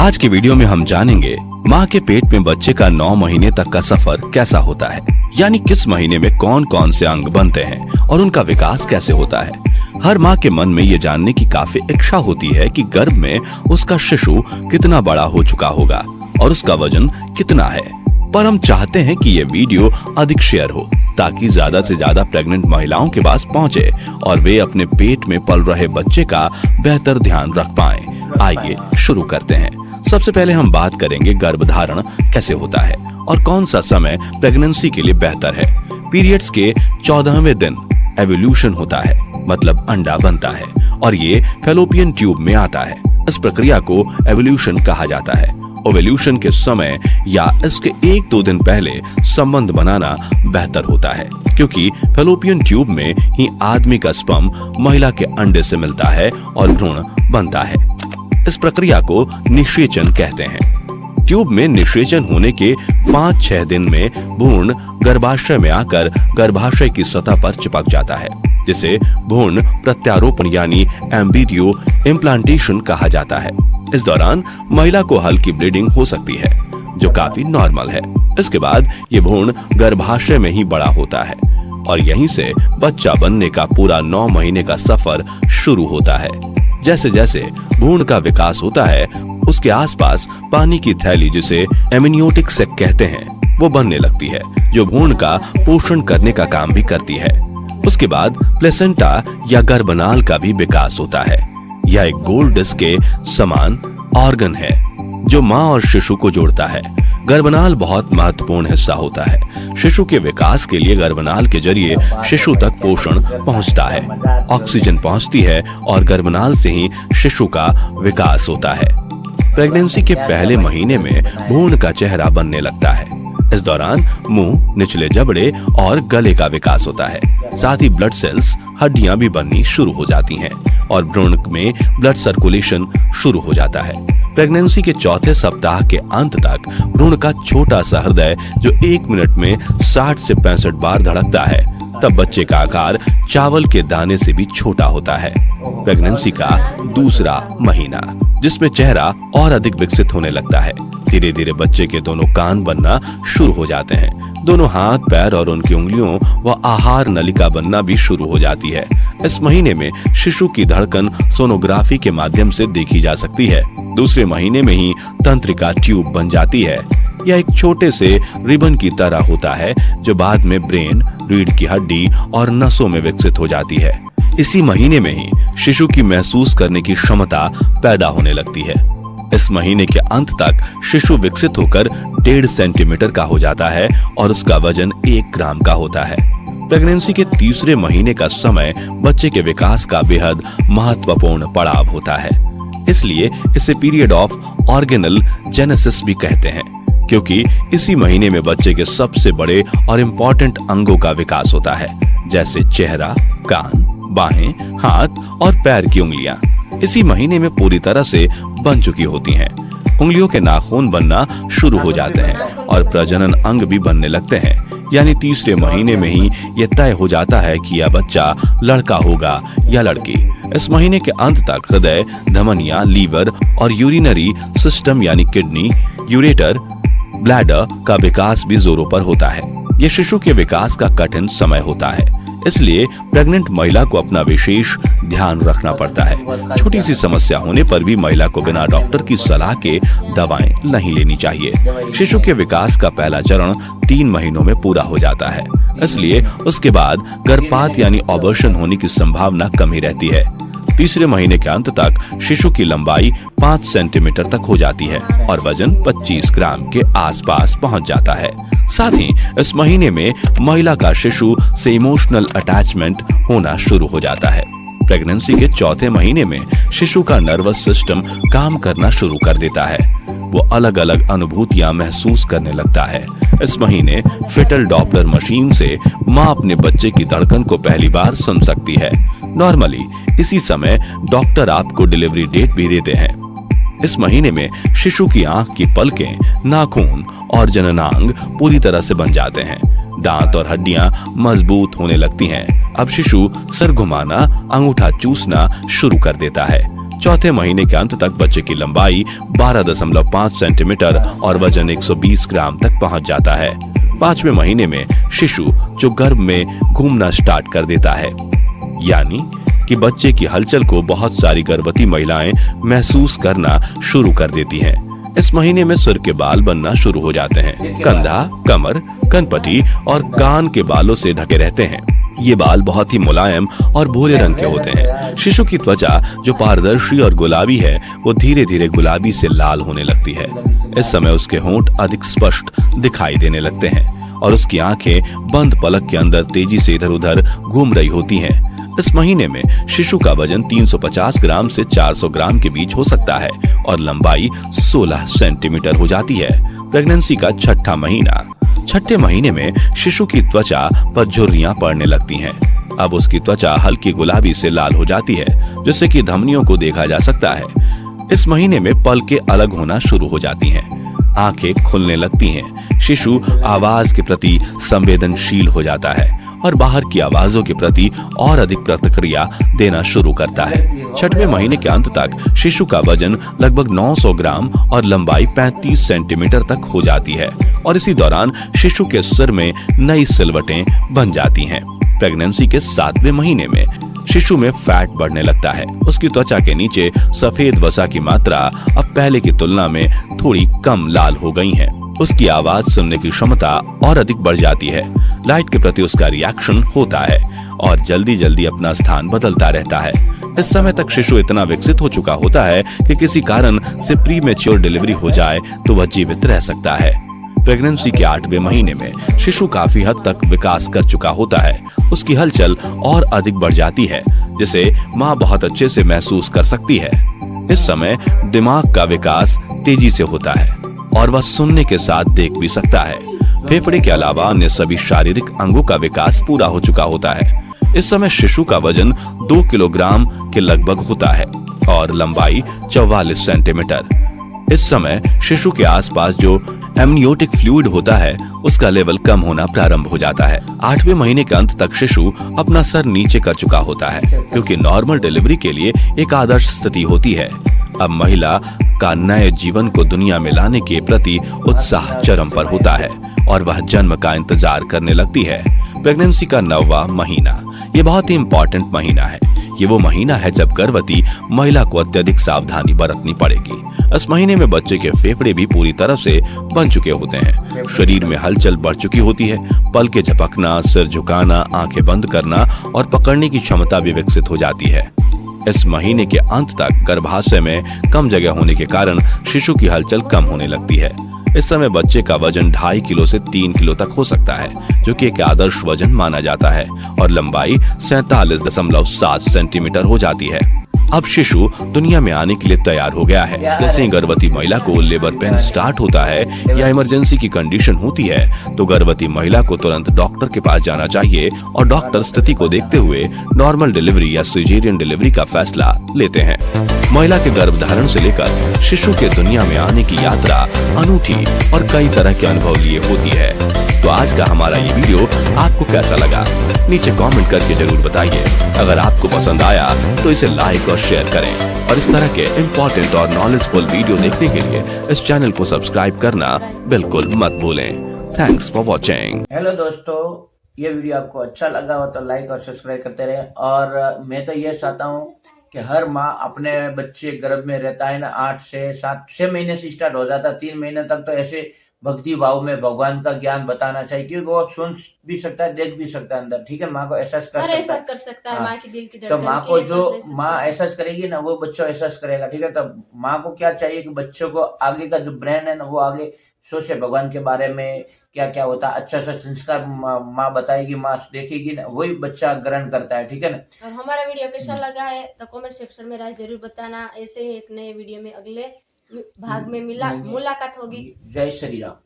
आज के वीडियो में हम जानेंगे माँ के पेट में बच्चे का 9 महीने तक का सफर कैसा होता है, यानी किस महीने में कौन कौन से अंग बनते हैं और उनका विकास कैसे होता है। हर माँ के मन में ये जानने की काफी इच्छा होती है कि गर्भ में उसका शिशु कितना बड़ा हो चुका होगा और उसका वजन कितना है। पर हम चाहते हैं कि ये वीडियो अधिक शेयर हो ताकि ज्यादा से ज्यादा प्रेग्नेंट महिलाओं के पास पहुंचे और वे अपने पेट में पल रहे बच्चे का बेहतर ध्यान रख पाएं। आइए शुरू करते हैं। सबसे पहले हम बात करेंगे गर्भधारण कैसे होता है और कौन सा समय प्रेगनेंसी के लिए बेहतर है। पीरियड्स के 14वें दिन एवोल्यूशन होता है, मतलब अंडा बनता है और ये फैलोपियन ट्यूब में आता है। इस प्रक्रिया को एवोल्यूशन कहा जाता है। ओव्यूलेशन के समय या इसके 1-2 दिन पहले संबंध बनाना बेहतर होता है, क्योंकि फैलोपियन ट्यूब में ही आदमी का स्पर्म महिला के अंडे से मिलता है और भ्रूण बनता है। इस प्रक्रिया को निषेचन कहते हैं। ट्यूब में निषेचन होने के 5-6 दिन में भ्रूण गर्भाशय में आकर गर्भाशय की सतह पर चिपक जाता है, जिसे भ्रूण प्रत्यारोपण यानी एम्ब्रियो इम्प्लांटेशन कहा जाता है। इस दौरान महिला को हल्की ब्लीडिंग हो सकती है, जो काफी नॉर्मल है। इसके बाद ये भ्रूण गर्भाशय में ही बड़ा होता है और यहीं से बच्चा बनने का पूरा 9 महीने का सफर शुरू होता है। जैसे जैसे भ्रूण का विकास होता है, उसके आसपास पानी की थैली, जिसे एमनियोटिक सैक कहते हैं, वो बनने लगती है, जो भ्रूण का पोषण करने का काम भी करती है। उसके बाद प्लेसेंटा या गर्भनाल का भी विकास होता है। यह एक गोल डिस्क के समान ऑर्गन है जो माँ और शिशु को जोड़ता है। गर्भनाल बहुत महत्वपूर्ण हिस्सा होता है। शिशु के विकास के लिए गर्भनाल के जरिए शिशु तक पोषण पहुंचता है, ऑक्सीजन पहुंचती है और गर्भनाल से ही शिशु का विकास होता है। प्रेगनेंसी के पहले महीने में भ्रूण का चेहरा बनने लगता है। इस दौरान मुंह, निचले जबड़े और गले का विकास होता है। साथ ही ब्लड सेल्स, हड्डियां भी बननी शुरू हो जाती हैं और भ्रूण में ब्लड सर्कुलेशन शुरू हो जाता है। प्रेगनेंसी के 4थे सप्ताह के अंत तक भ्रूण का छोटा सा हृदय, जो 1 मिनट में 60 से 65 बार धड़कता है, तब बच्चे का आकार चावल के दाने से भी छोटा होता है। प्रेगनेंसी का दूसरा महीना, जिसमें चेहरा और अधिक विकसित होने लगता है। धीरे धीरे बच्चे के दोनों कान बनना शुरू हो जाते हैं। दोनों हाथ, पैर और उनकी उंगलियों व आहार नलिका बनना भी शुरू हो जाती है। इस महीने में शिशु की धड़कन सोनोग्राफी के माध्यम से देखी जा सकती है। दूसरे महीने में ही तंत्रिका ट्यूब बन जाती है। यह एक छोटे से रिबन की तरह होता है, जो बाद में ब्रेन, रीढ़ की हड्डी और नसों में विकसित हो जाती है। इसी महीने में ही शिशु की महसूस करने की क्षमता पैदा होने लगती है। इस महीने के अंत तक शिशु विकसित होकर 1.5 सेंटीमीटर का हो जाता है और उसका वजन 1 ग्राम का होता है। प्रेगनेंसी के तीसरे महीने का समय बच्चे के विकास का बेहद महत्वपूर्ण पड़ाव होता है। इसलिए इसे पीरियड ऑफ ऑर्गेनल जेनेसिस भी कहते हैं, क्योंकि इसी महीने में बच्चे के सबसे बड़े और इम्पोर्टेंट अंगों का विकास होता है, जैसे चेहरा, कान, बाहें, हाथ और पैर की उंगलियां इसी महीने में पूरी तरह से बन चुकी होती हैं। उंगलियों के नाखून बनना शुरू हो जाते हैं और प्रजनन अंग भी बनने लगते हैं, यानी तीसरे महीने में ही यह तय हो जाता है कि यह बच्चा लड़का होगा या लड़की। इस महीने के अंत तक हृदय, धमनियां, लीवर और यूरिनरी सिस्टम यानी किडनी, यूरेटर, ब्लैडर का विकास भी जोरों पर होता है। यह शिशु के विकास का कठिन समय होता है, इसलिए प्रेग्नेंट महिला को अपना विशेष ध्यान रखना पड़ता है। छोटी सी समस्या होने पर भी महिला को बिना डॉक्टर की सलाह के दवाएं नहीं लेनी चाहिए। शिशु के विकास का पहला चरण 3 महीनों में पूरा हो जाता है, इसलिए उसके बाद गर्भपात यानी अबॉर्शन होने की संभावना कम ही रहती है। तीसरे महीने के अंत तक शिशु की लंबाई 5 सेंटीमीटर तक हो जाती है और वजन 25 ग्राम के आसपास पहुंच जाता है। साथ ही इस महीने में महिला का शिशु से इमोशनल अटैचमेंट होना शुरू हो जाता है। प्रेगनेंसी के 4थे महीने में शिशु का नर्वस सिस्टम काम करना शुरू कर देता है। वो अलग अलग अनुभूतियां महसूस करने लगता है। इस महीने फिटल डॉपलर मशीन से माँ अपने बच्चे की धड़कन को पहली बार सुन सकती है। नॉर्मली इसी समय डॉक्टर आपको डिलीवरी डेट भी देते हैं। इस महीने में शिशु की आंख की पलकें, नाखून और जननांग पूरी तरह से बन जाते हैं। दांत और हड्डियां मजबूत होने लगती हैं। अब शिशु सर घुमाना, अंगूठा चूसना शुरू कर देता है। चौथे महीने के अंत तक बच्चे की लंबाई 12.5 सेंटीमीटर और वजन 120 ग्राम तक पहुंच जाता है। 5वें महीने में शिशु जो गर्भ में घूमना स्टार्ट कर देता है, यानी कि बच्चे की हलचल को बहुत सारी गर्भवती महिलाएं महसूस करना शुरू कर देती हैं। इस महीने में सिर के बाल बनना शुरू हो जाते हैं। कंधा, कमर, कनपटी और कान के बालों से ढके रहते हैं। ये बाल बहुत ही मुलायम और भूरे रंग के होते हैं। शिशु की त्वचा जो पारदर्शी और गुलाबी है, वो धीरे धीरे गुलाबी से लाल होने लगती है। इस समय उसके होंठ अधिक स्पष्ट दिखाई देने लगते हैं और उसकी आंखें बंद पलक के अंदर तेजी से इधर उधर घूम रही होती हैं। इस महीने में शिशु का वजन 350 ग्राम से 400 ग्राम के बीच हो सकता है और लंबाई 16 सेंटीमीटर हो जाती है। प्रेगनेंसी का छठा महीना। छठे महीने में शिशु की त्वचा पर झुर्रियां पड़ने लगती हैं। अब उसकी त्वचा हल्की गुलाबी से लाल हो जाती है, जिससे कि धमनियों को देखा जा सकता है। इस महीने में पलकें अलग होना शुरू हो जाती हैं, आंखें खुलने लगती हैं। शिशु आवाज के प्रति संवेदनशील हो जाता है और बाहर की आवाजों के प्रति और अधिक प्रतिक्रिया देना शुरू करता है। छठवें महीने के अंत तक शिशु का वजन लगभग 900 ग्राम और लंबाई 35 सेंटीमीटर तक हो जाती है और इसी दौरान शिशु के सिर में नई सिलवटें बन जाती हैं। प्रेगनेंसी के 7वें महीने में शिशु में फैट बढ़ने लगता है। उसकी त्वचा के नीचे सफेद वसा की मात्रा अब पहले की तुलना में थोड़ी कम लाल हो गई है। उसकी आवाज सुनने की क्षमता और अधिक बढ़ जाती है। लाइट के प्रति उसका रिएक्शन होता है और जल्दी जल्दी अपना स्थान बदलता रहता है। इस समय तक शिशु इतना विकसित हो चुका होता है कि किसी कारण से प्रीमेच्योर डिलीवरी हो जाए तो वह जीवित रह सकता है। प्रेगनेंसी के 8वें महीने में शिशु काफी हद तक विकास कर चुका होता है। उसकी हलचल और अधिक बढ़ जाती है, जिसे माँ बहुत अच्छे से महसूस कर सकती है। इस समय दिमाग का विकास तेजी से होता है और वह सुनने के साथ देख भी सकता है। फेफड़े के अलावा अन्य सभी शारीरिक अंगों का विकास पूरा हो चुका होता है। इस समय शिशु का वजन 2 किलोग्राम के लगभग होता है और लंबाई 44 सेंटीमीटर। इस समय शिशु के आसपास जो एमनियोटिक फ्लूइड होता है, उसका लेवल कम होना प्रारंभ हो जाता है। 8वें महीने के अंत तक शिशु अपना सर नीचे कर चुका होता है, क्योंकि नॉर्मल डिलीवरी के लिए एक आदर्श स्थिति होती है। अब महिला का नए जीवन को दुनिया में लाने के प्रति उत्साह चरम पर होता है और वह जन्म का इंतजार करने लगती है। प्रेगनेंसी का 9वां महीना, ये बहुत ही इम्पोर्टेंट महीना है। ये वो महीना है जब गर्भवती महिला को अत्यधिक सावधानी बरतनी पड़ेगी। इस महीने में बच्चे के फेफड़े भी पूरी तरह से बन चुके होते हैं। शरीर में हलचल बढ़ चुकी होती है। पलकें झपकना, सिर झुकाना, आंखें बंद करना और पकड़ने की क्षमता भी विकसित हो जाती है। इस महीने के अंत तक गर्भाशय में कम जगह होने के कारण शिशु की हलचल कम होने लगती है। इस समय बच्चे का वजन 2.5 किलो से 3 किलो तक हो सकता है, जो कि एक आदर्श वजन माना जाता है और लंबाई 47.7 सेंटीमीटर हो जाती है। अब शिशु दुनिया में आने के लिए तैयार हो गया है। जैसे ही गर्भवती महिला को लेबर पेन स्टार्ट होता है या इमरजेंसी की कंडीशन होती है, तो गर्भवती महिला को तुरंत डॉक्टर के पास जाना चाहिए और डॉक्टर स्थिति को देखते हुए नॉर्मल डिलीवरी या सिजेरियन डिलीवरी का फैसला लेते हैं। महिला के गर्भधारण से लेकर शिशु के दुनिया में आने की यात्रा अनूठी और कई तरह के अनुभव लिए होती है। तो आज का हमारा ये वीडियो आपको कैसा लगा, नीचे कमेंट करके जरूर बताइए। अगर आपको पसंद आया तो इसे लाइक और शेयर करें और इस तरह के इम्पोर्टेंट और नॉलेजफुल वीडियो देखने के लिए इस चैनल को सब्सक्राइब करना बिल्कुल मत भूलें। Thanks for watching. हेलो दोस्तों, ये वीडियो आपको अच्छा लगा हो तो लाइक और सब्सक्राइब करते रहे। और मैं तो ये चाहता हूँ कि हर माँ अपने बच्चे गर्भ में रहता है ना, 8 से 6 महीने से स्टार्ट हो जाता है। 3 महीने तक तो ऐसे भक्ति भाव में भगवान का ज्ञान बताना चाहिए, क्योंकि वो सुन भी सकता है, देख भी सकता है अंदर। ठीक है, माँ को एहसास कर सकता है। माँ की दिल की तो माँ को जो माँ एहसास करेगी ना, वो बच्चा एहसास करेगा। ठीक है, तब माँ को क्या चाहिए कि बच्चों को आगे का जो ब्रेन है ना, वो आगे सोचे भगवान के बारे में, क्या क्या होता है। अच्छा सा संस्कार माँ बताएगी, माँ देखेगी ना, वही बच्चा ग्रहण करता है। ठीक है ना। और हमारा वीडियो कैसा लगा है तो कमेंट सेक्शन में राय जरूर बताना। ऐसे ही एक नए वीडियो में अगले भाग में मुलाकात होगी। जय श्री राम।